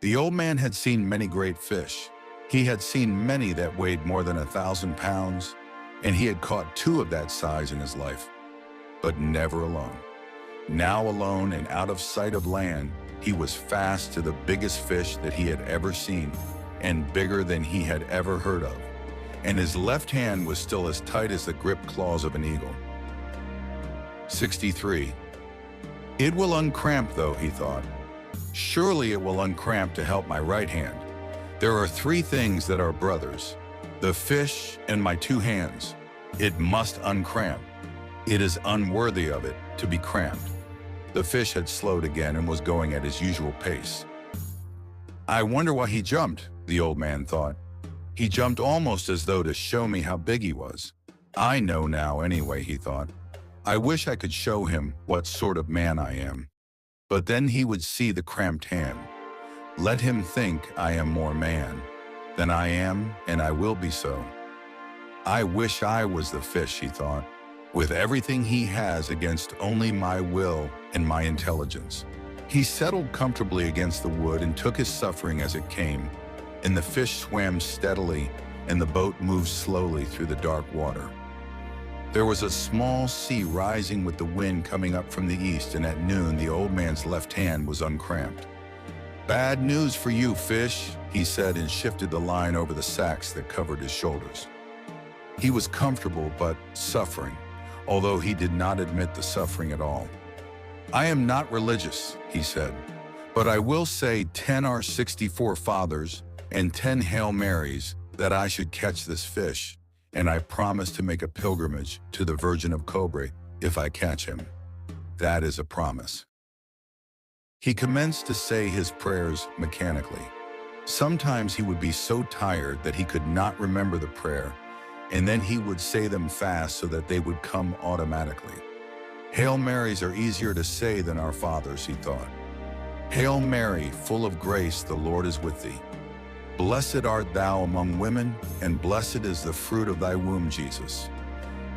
The old man had seen many great fish. He had seen many that weighed more than 1,000 pounds, and he had caught two of that size in his life, but never alone. Now alone and out of sight of land, he was fast to the biggest fish that he had ever seen, and bigger than he had ever heard of, and his left hand was still as tight as the gripped claws of an eagle. 63. It will uncramp though, he thought. Surely it will uncramp to help my right hand. There are three things that are brothers, the fish and my two hands. It must uncramp. It is unworthy of it to be cramped. The fish had slowed again and was going at his usual pace. I wonder why he jumped, the old man thought. He jumped almost as though to show me how big he was. I know now anyway, he thought. I wish I could show him what sort of man I am. But then he would see the cramped hand. Let him think I am more man than I am, and I will be so. I wish I was the fish, he thought, with everything he has against only my will and my intelligence. He settled comfortably against the wood and took his suffering as it came, and the fish swam steadily and the boat moved slowly through the dark water. There was a small sea rising with the wind coming up from the east, and at noon the old man's left hand was uncramped. Bad news for you, fish, he said, and shifted the line over the sacks that covered his shoulders. He was comfortable but suffering, although he did not admit the suffering at all. I am not religious, he said, but I will say 10 our 64 fathers and 10 Hail Marys that I should catch this fish, and I promise to make a pilgrimage to the Virgin of Cobre if I catch him. That is a promise. He commenced to say his prayers mechanically. Sometimes he would be so tired that he could not remember the prayer, and then he would say them fast so that they would come automatically. Hail Marys are easier to say than our fathers, he thought. Hail Mary, full of grace, the Lord is with thee. Blessed art thou among women, and blessed is the fruit of thy womb, Jesus.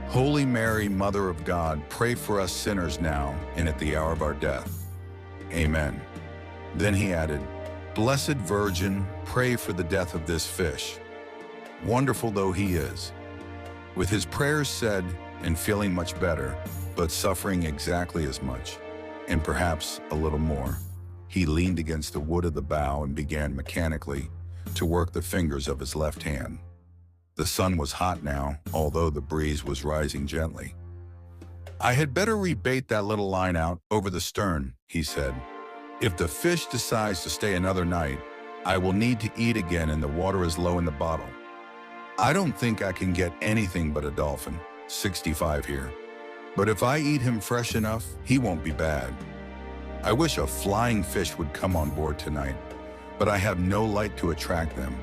Holy Mary, Mother of God, pray for us sinners now and at the hour of our death. Amen. Then he added, Blessed Virgin, pray for the death of this fish, wonderful though he is. With his prayers said and feeling much better, but suffering exactly as much, and perhaps a little more, he leaned against the wood of the bow and began mechanically to work the fingers of his left hand. The sun was hot now, although the breeze was rising gently. I had better rebait that little line out over the stern, he said. If the fish decides to stay another night, I will need to eat again and the water is low in the bottle. I don't think I can get anything but a dolphin, 65 here. But if I eat him fresh enough, he won't be bad. I wish a flying fish would come on board tonight, but I have no light to attract them.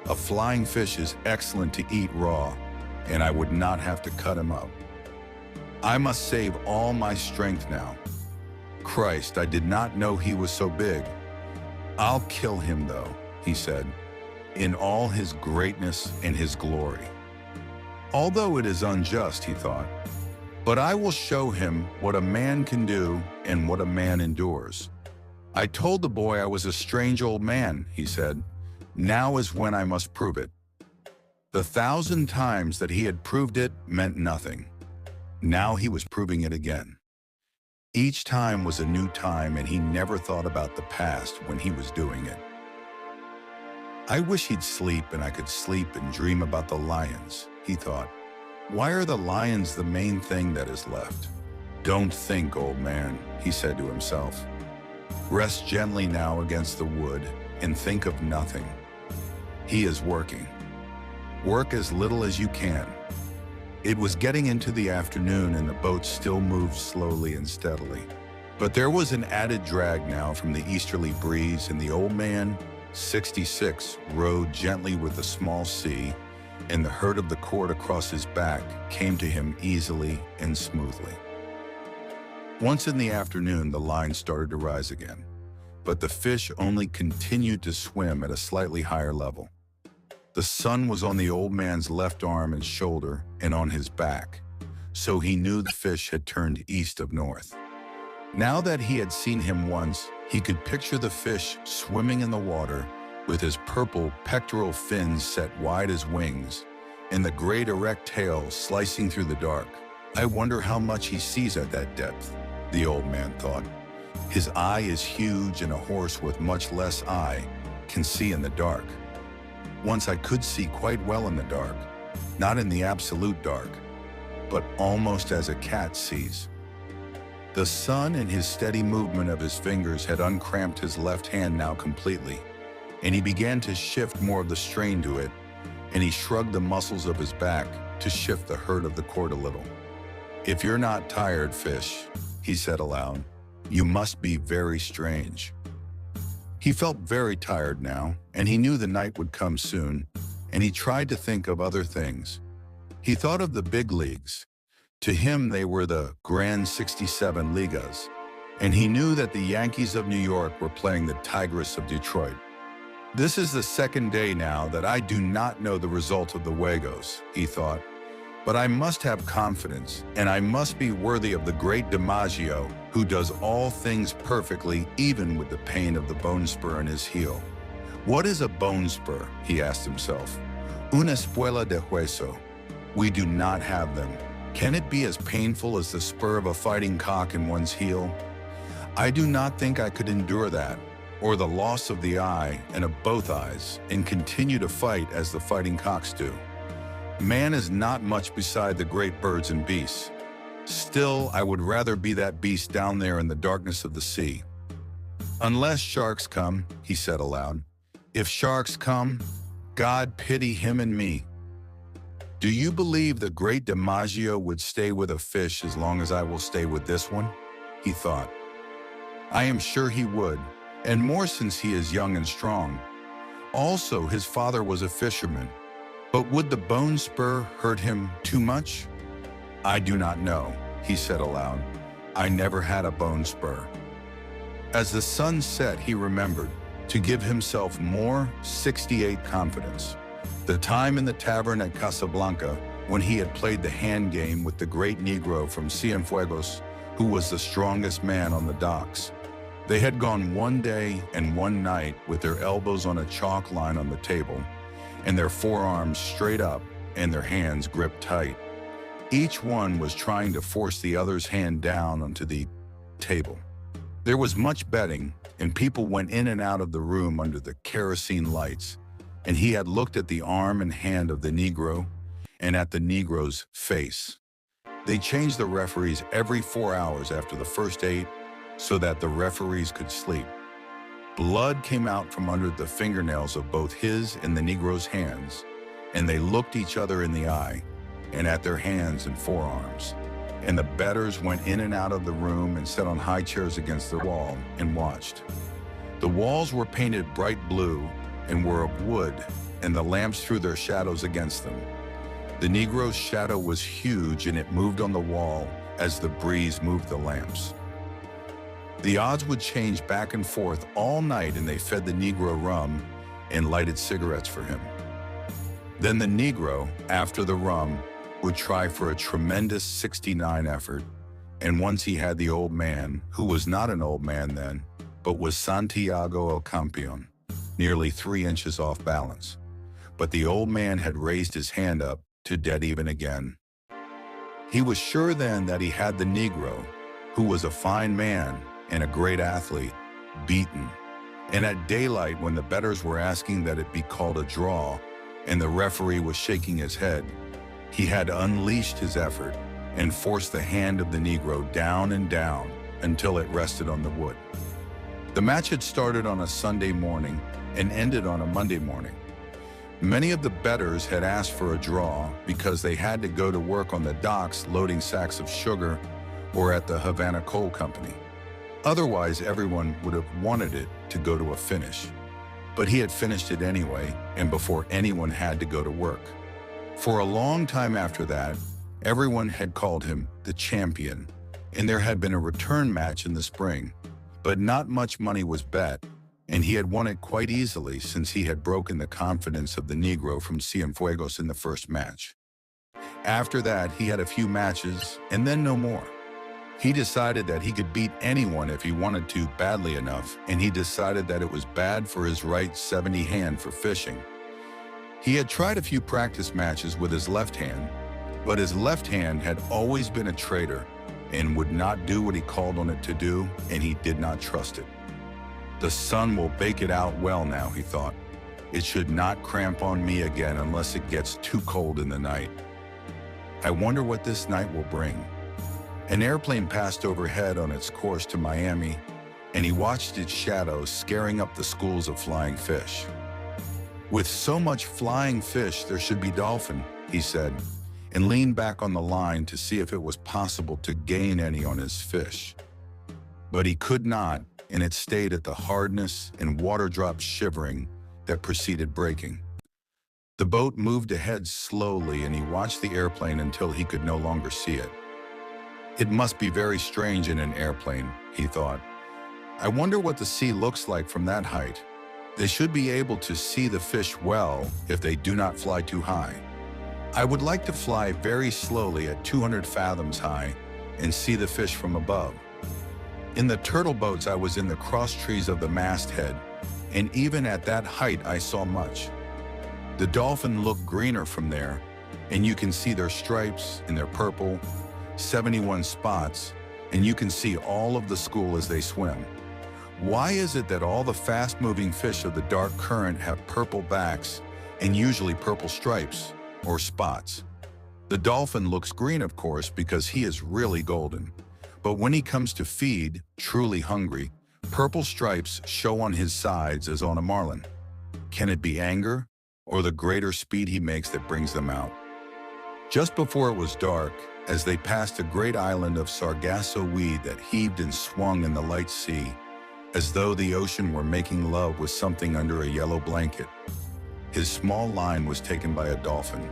A flying fish is excellent to eat raw, and I would not have to cut him up. I must save all my strength now. Christ, I did not know he was so big. I'll kill him though, he said, in all his greatness and his glory. Although it is unjust, he thought, but I will show him what a man can do and what a man endures. I told the boy I was a strange old man, he said. Now is when I must prove it. The 1,000 times that he had proved it meant nothing. Now he was proving it again. Each time was a new time, and he never thought about the past when he was doing it. I wish he'd sleep and I could sleep and dream about the lions, he thought. Why are the lions the main thing that is left? Don't think, old man, he said to himself. Rest gently now against the wood and think of nothing. He is working. Work as little as you can. It was getting into the afternoon and the boat still moved slowly and steadily. But there was an added drag now from the easterly breeze, and the old man, 66, rowed gently with the small sea, and the hurt of the cord across his back came to him easily and smoothly. Once in the afternoon, the line started to rise again, but the fish only continued to swim at a slightly higher level. The sun was on the old man's left arm and shoulder and on his back, so he knew the fish had turned east of north. Now that he had seen him once, he could picture the fish swimming in the water with his purple pectoral fins set wide as wings and the great erect tail slicing through the dark. I wonder how much he sees at that depth, the old man thought. His eye is huge, and a horse with much less eye can see in the dark. Once I could see quite well in the dark, not in the absolute dark, but almost as a cat sees. The sun and his steady movement of his fingers had uncramped his left hand now completely, and he began to shift more of the strain to it, and he shrugged the muscles of his back to shift the hurt of the cord a little. "If you're not tired, fish," he said aloud, "you must be very strange." He felt very tired now, and he knew the night would come soon, and he tried to think of other things. He thought of the big leagues. To him, they were the Grand 67 Ligas, and he knew that the Yankees of New York were playing the Tigers of Detroit. "This is the second day now that I do not know the result of the Juegos," he thought, "but I must have confidence, and I must be worthy of the great DiMaggio, who does all things perfectly, even with the pain of the bone spur in his heel." What is a bone spur? He asked himself. Una espuela de hueso. We do not have them. Can it be as painful as the spur of a fighting cock in one's heel? I do not think I could endure that, or the loss of the eye and of both eyes, and continue to fight as the fighting cocks do. Man is not much beside the great birds and beasts. Still, I would rather be that beast down there in the darkness of the sea. "Unless sharks come," he said aloud. "If sharks come, God pity him and me." "Do you believe the great DiMaggio would stay with a fish as long as I will stay with this one?" he thought. "I am sure he would, and more since he is young and strong. Also, his father was a fisherman. But would the bone spur hurt him too much? I do not know," he said aloud. "I never had a bone spur." As the sun set, he remembered, to give himself more 68 confidence, the time in the tavern at Casablanca when he had played the hand game with the great Negro from Cienfuegos, who was the strongest man on the docks. They had gone one day and one night with their elbows on a chalk line on the table, and their forearms straight up and their hands gripped tight. Each one was trying to force the other's hand down onto the table. There was much betting, and people went in and out of the room under the kerosene lights, and he had looked at the arm and hand of the Negro and at the Negro's face. They changed the referees every 4 hours after the first 8 so that the referees could sleep. Blood came out from under the fingernails of both his and the Negro's hands, and they looked each other in the eye and at their hands and forearms. And the bettors went in and out of the room and sat on high chairs against the wall and watched. The walls were painted bright blue and were of wood, and the lamps threw their shadows against them. The Negro's shadow was huge, and it moved on the wall as the breeze moved the lamps. The odds would change back and forth all night, and they fed the Negro rum and lighted cigarettes for him. Then the Negro, after the rum, would try for a tremendous 69 effort, and once he had the old man, who was not an old man then, but was Santiago El Campeón, nearly 3 inches off balance. But the old man had raised his hand up to dead even again. He was sure then that he had the Negro, who was a fine man and a great athlete, beaten. And at daylight, when the bettors were asking that it be called a draw, and the referee was shaking his head, he had unleashed his effort and forced the hand of the Negro down and down until it rested on the wood. The match had started on a Sunday morning and ended on a Monday morning. Many of the bettors had asked for a draw because they had to go to work on the docks loading sacks of sugar or at the Havana Coal Company. Otherwise, everyone would have wanted it to go to a finish. But he had finished it anyway, and before anyone had to go to work. For a long time after that, everyone had called him the champion, and there had been a return match in the spring. But not much money was bet, and he had won it quite easily since he had broken the confidence of the Negro from Cienfuegos in the first match. After that, he had a few matches, and then no more. He decided that he could beat anyone if he wanted to badly enough, and he decided that it was bad for his right 70 hand for fishing. He had tried a few practice matches with his left hand, but his left hand had always been a traitor and would not do what he called on it to do, and he did not trust it. The sun will bake it out well now, he thought. It should not cramp on me again unless it gets too cold in the night. I wonder what this night will bring. An airplane passed overhead on its course to Miami, and he watched its shadow scaring up the schools of flying fish. With so much flying fish, there should be dolphin, he said, and leaned back on the line to see if it was possible to gain any on his fish. But he could not, and it stayed at the hardness and water drops shivering that preceded breaking. The boat moved ahead slowly, and he watched the airplane until he could no longer see it. It must be very strange in an airplane, he thought. I wonder what the sea looks like from that height. They should be able to see the fish well if they do not fly too high. I would like to fly very slowly at 200 fathoms high and see the fish from above. In the turtle boats, I was in the cross trees of the masthead, and even at that height I saw much. The dolphin look greener from there, and you can see their stripes and their purple, 71 spots, and you can see all of the school as they swim. Why is it that all the fast-moving fish of the dark current have purple backs and usually purple stripes or spots? The dolphin looks green, of course, because he is really golden. But when he comes to feed, truly hungry, purple stripes show on his sides as on a marlin. Can it be anger or the greater speed he makes that brings them out? Just before it was dark, as they passed a great island of sargasso weed that heaved and swung in the light sea, as though the ocean were making love with something under a yellow blanket. His small line was taken by a dolphin.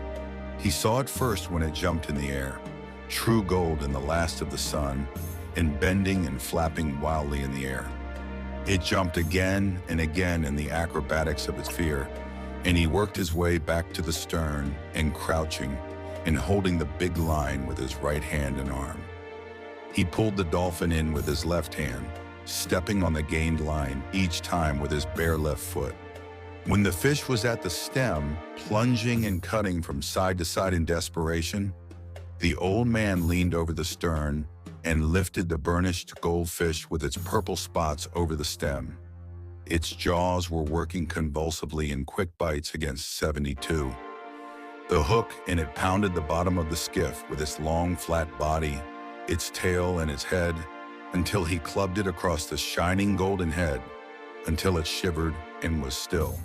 He saw it first when it jumped in the air, true gold in the last of the sun, and bending and flapping wildly in the air. It jumped again and again in the acrobatics of its fear, and he worked his way back to the stern and crouching and holding the big line with his right hand and arm. He pulled the dolphin in with his left hand, stepping on the gained line each time with his bare left foot. When the fish was at the stem, plunging and cutting from side to side in desperation, the old man leaned over the stern and lifted the burnished goldfish with its purple spots over the stem. Its jaws were working convulsively in quick bites against 72. The hook and it pounded the bottom of the skiff with its long, flat body, its tail and its head, until he clubbed it across the shining golden head, until it shivered and was still.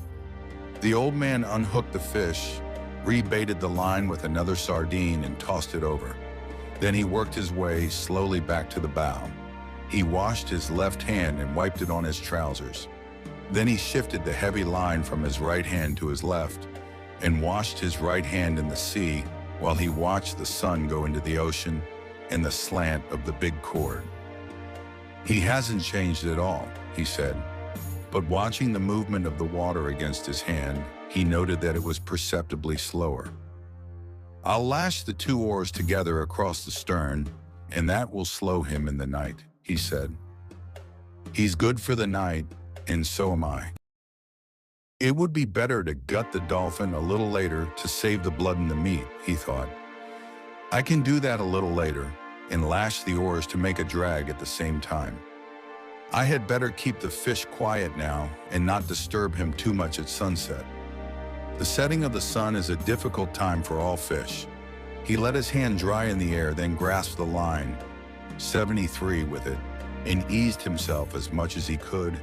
The old man unhooked the fish, rebaited the line with another sardine and tossed it over. Then he worked his way slowly back to the bow. He washed his left hand and wiped it on his trousers. Then he shifted the heavy line from his right hand to his left and washed his right hand in the sea while he watched the sun go into the ocean and the slant of the big cord. He hasn't changed at all, he said, but watching the movement of the water against his hand, he noted that it was perceptibly slower. I'll lash the two oars together across the stern, and that will slow him in the night, he said. He's good for the night, and so am I. It would be better to gut the dolphin a little later to save the blood and the meat, he thought. I can do that a little later and lash the oars to make a drag at the same time. I had better keep the fish quiet now and not disturb him too much at sunset. The setting of the sun is a difficult time for all fish. He let his hand dry in the air, then grasped the line, 73 with it, and eased himself as much as he could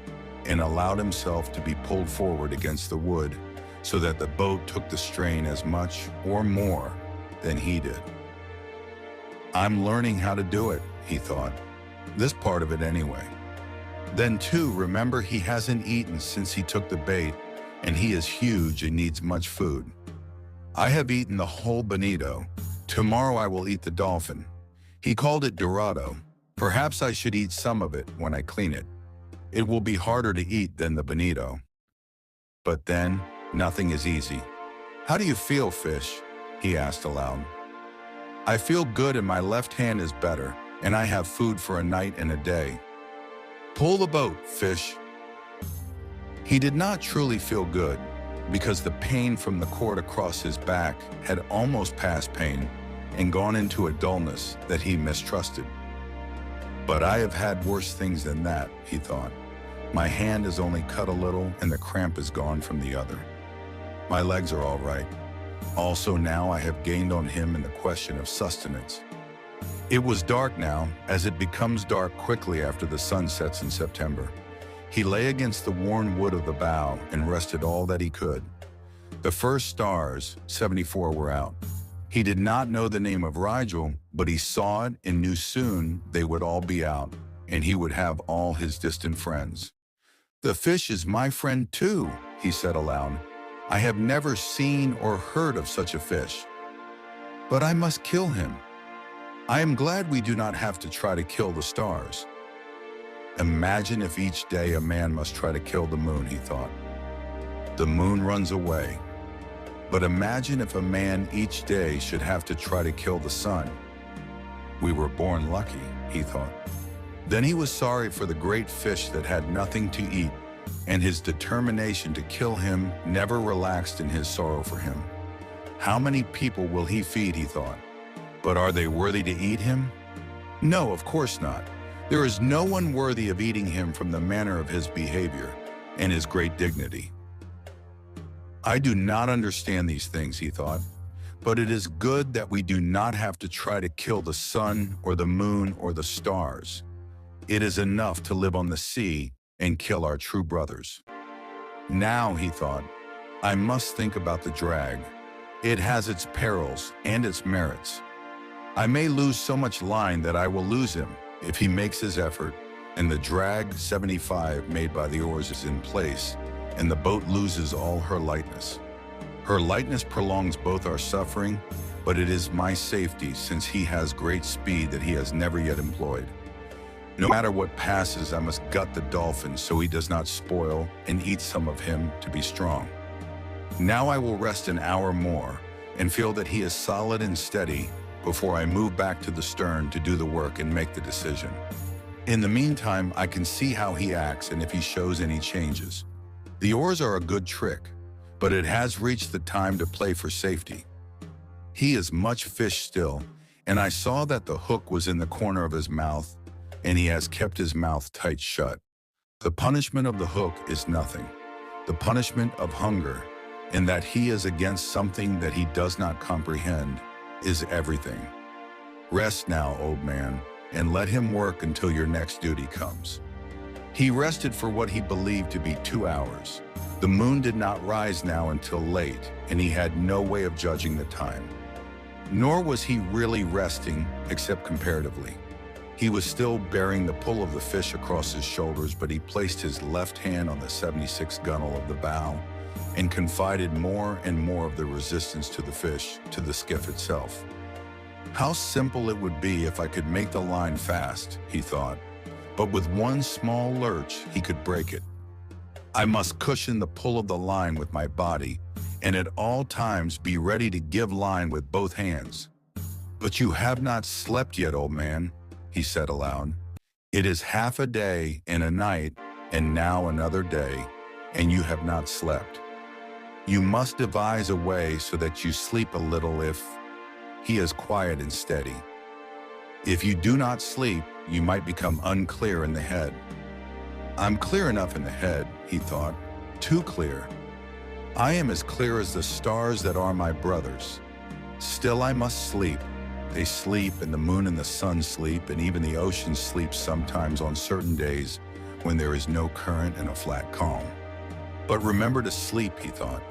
and allowed himself to be pulled forward against the wood so that the boat took the strain as much or more than he did. I'm learning how to do it, he thought. This part of it anyway. Then too, remember he hasn't eaten since he took the bait, and he is huge and needs much food. I have eaten the whole bonito. Tomorrow I will eat the dolphin. He called it dorado. Perhaps I should eat some of it when I clean it. It will be harder to eat than the bonito. But then, nothing is easy. How do you feel, fish? He asked aloud. I feel good and my left hand is better. and I have food for a night and a day. Pull the boat, fish." He did not truly feel good, because the pain from the cord across his back had almost passed pain and gone into a dullness that he mistrusted. "But I have had worse things than that," he thought. "My hand is only cut a little and the cramp is gone from the other. My legs are all right. Also now I have gained on him in the question of sustenance." It was dark now, as it becomes dark quickly after the sun sets in September. He lay against the worn wood of the bow and rested all that he could. The first stars, 74, were out. He did not know the name of Rigel, but he saw it and knew soon they would all be out, and he would have all his distant friends. "The fish is my friend too," he said aloud. "I have never seen or heard of such a fish. But I must kill him. I am glad we do not have to try to kill the stars." Imagine if each day a man must try to kill the moon, he thought. The moon runs away. But imagine if a man each day should have to try to kill the sun. We were born lucky, he thought. Then he was sorry for the great fish that had nothing to eat, and his determination to kill him never relaxed in his sorrow for him. How many people will he feed, he thought. But are they worthy to eat him? No, of course not. There is no one worthy of eating him from the manner of his behavior and his great dignity. I do not understand these things, he thought, but it is good that we do not have to try to kill the sun or the moon or the stars. It is enough to live on the sea and kill our true brothers. Now, he thought, I must think about the drag. It has its perils and its merits. I may lose so much line that I will lose him if he makes his effort, and the drag 75 made by the oars is in place, and the boat loses all her lightness. Her lightness prolongs both our suffering, but it is my safety, since he has great speed that he has never yet employed. No matter what passes, I must gut the dolphin so he does not spoil, and eat some of him to be strong. Now I will rest an hour more and feel that he is solid and steady before I move back to the stern to do the work and make the decision. In the meantime, I can see how he acts and if he shows any changes. The oars are a good trick, but it has reached the time to play for safety. He is much fish still, and I saw that the hook was in the corner of his mouth, and he has kept his mouth tight shut. The punishment of the hook is nothing. The punishment of hunger, in that he is against something that he does not comprehend, is everything. Rest now, old man, and let him work until your next duty comes. He rested for what he believed to be 2 hours. The moon did not rise now until late, and he had no way of judging the time. Nor was he really resting, except comparatively. He was still bearing the pull of the fish across his shoulders, but he placed his left hand on the 76 gunwale of the bow and confided more and more of the resistance to the fish, to the skiff itself. How simple it would be if I could make the line fast, he thought, but with one small lurch, he could break it. I must cushion the pull of the line with my body and at all times be ready to give line with both hands. But you have not slept yet, old man, he said aloud. It is half a day and a night, and now another day, and you have not slept. You must devise a way so that you sleep a little if he is quiet and steady. If you do not sleep, you might become unclear in the head. I'm clear enough in the head, he thought, too clear. I am as clear as the stars that are my brothers. Still I must sleep. They sleep, and the moon and the sun sleep, and even the ocean sleeps sometimes on certain days when there is no current and a flat calm. But remember to sleep, he thought.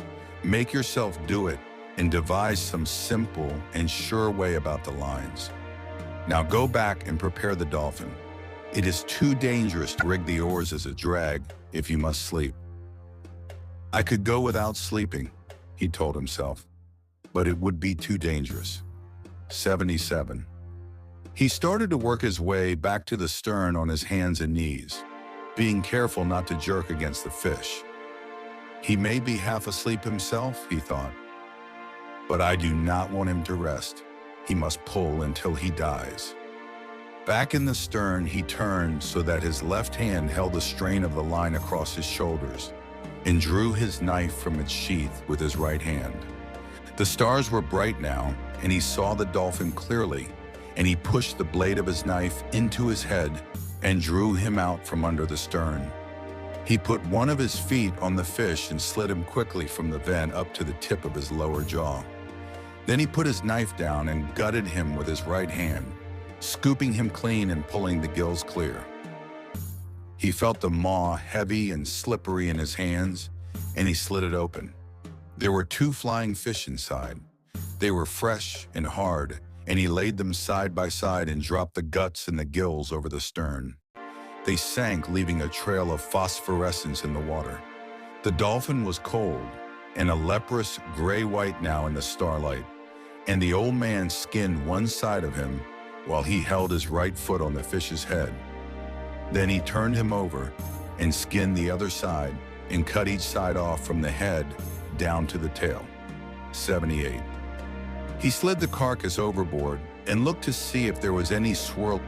Make yourself do it and devise some simple and sure way about the lines. Now go back and prepare the dolphin. It is too dangerous to rig the oars as a drag if you must sleep. I could go without sleeping, he told himself, but it would be too dangerous. 77. He started to work his way back to the stern on his hands and knees, being careful not to jerk against the fish. He may be half asleep himself, he thought, but I do not want him to rest. He must pull until he dies. Back in the stern, he turned so that his left hand held the strain of the line across his shoulders and drew his knife from its sheath with his right hand. The stars were bright now, and he saw the dolphin clearly, and he pushed the blade of his knife into his head and drew him out from under the stern. He put one of his feet on the fish and slid him quickly from the vent up to the tip of his lower jaw. Then he put his knife down and gutted him with his right hand, scooping him clean and pulling the gills clear. He felt the maw heavy and slippery in his hands, and he slid it open. There were 2 flying fish inside. They were fresh and hard, and he laid them side by side and dropped the guts and the gills over the stern. They sank, leaving a trail of phosphorescence in the water. The dolphin was cold and a leprous gray-white now in the starlight, and the old man skinned one side of him while he held his right foot on the fish's head. Then he turned him over and skinned the other side and cut each side off from the head down to the tail. 78. He slid the carcass overboard and looked to see if there was any swirl